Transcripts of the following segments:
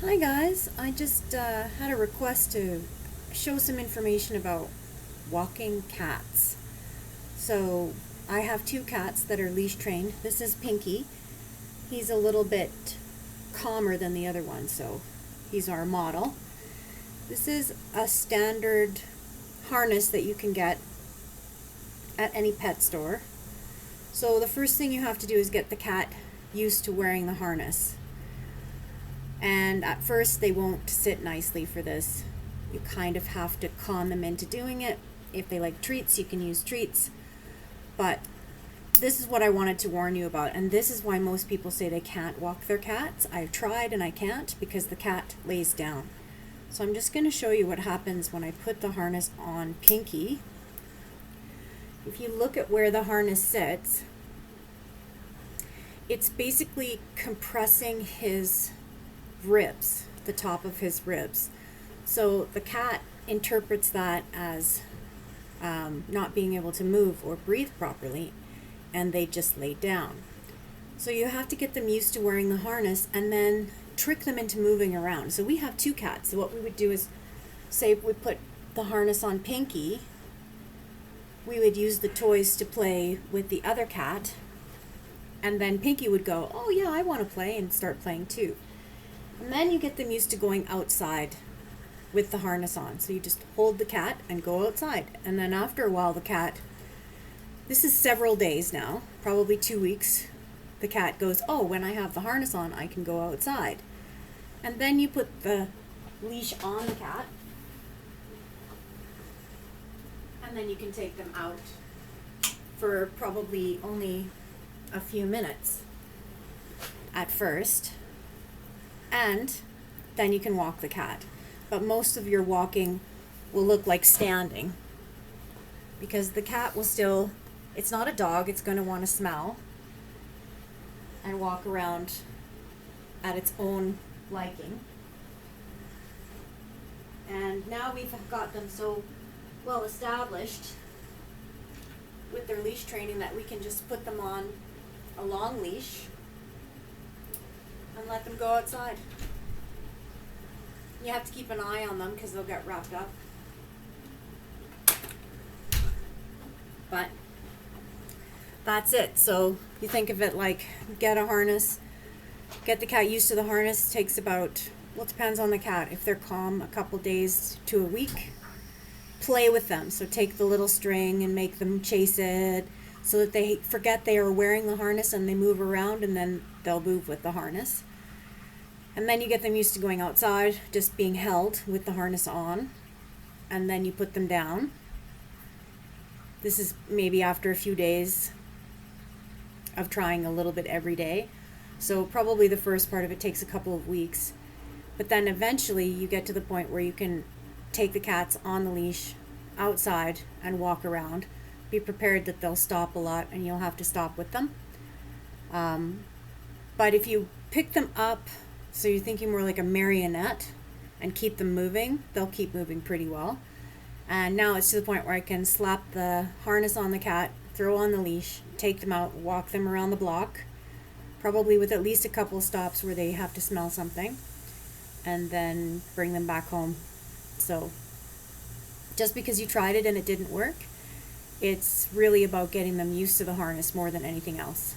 Hi guys, I just had a request to show some information about walking cats. So I have two cats that are leash trained. This is Pinky. He's a little bit calmer than the other one, so he's our model. This is a standard harness that you can get at any pet store. So the first thing you have to do is get the cat used to wearing the harness. And at first they won't sit nicely for this. You kind of have to con them into doing it. If they like treats, you can use treats. But this is what I wanted to warn you about, and this is why most people say they can't walk their cats. I've tried and I can't because the cat lays down. So I'm just going to show you what happens when I put the harness on Pinky. If you look at where the harness sits, it's basically compressing his ribs, the top of his ribs. So the cat interprets that as not being able to move or breathe properly, and they just lay down. So you have to get them used to wearing the harness and then trick them into moving around. So we have two cats. So what we would do is, say if we put the harness on Pinky, we would use the toys to play with the other cat, and then Pinky would go, oh yeah, I want to play, and start playing too. And then you get them used to going outside with the harness on. So you just hold the cat and go outside. And then after a while, the cat, this is several days now, probably 2 weeks, the cat goes, oh, when I have the harness on, I can go outside. And then you put the leash on the cat, and then you can take them out for probably only a few minutes at first. And then you can walk the cat. But most of your walking will look like standing, because the cat will still, it's not a dog, it's going to want to smell and walk around at its own liking. And now we've got them so well established with their leash training that we can just put them on a long leash and let them go outside. You have to keep an eye on them because they'll get wrapped up. But that's it. So you think of it like, get a harness, get the cat used to the harness. It takes about, well, it depends on the cat. If they're calm, a couple days to a week. Play with them. So take the little string and make them chase it so that they forget they are wearing the harness and they move around, and then they'll move with the harness. And then you get them used to going outside, just being held with the harness on, and then you put them down. This is maybe after a few days of trying a little bit every day. So probably the first part of it takes a couple of weeks. But then eventually you get to the point where you can take the cats on the leash outside and walk around. Be prepared that they'll stop a lot and you'll have to stop with them. But if you pick them up, so you're thinking more like a marionette, and keep them moving, they'll keep moving pretty well. And now it's to the point where I can slap the harness on the cat, throw on the leash, take them out, walk them around the block, probably with at least a couple of stops where they have to smell something, and then bring them back home. So just because you tried it and it didn't work, it's really about getting them used to the harness more than anything else.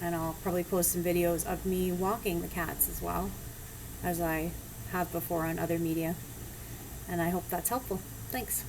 And I'll probably post some videos of me walking the cats as well, as I have before on other media. And I hope that's helpful. Thanks.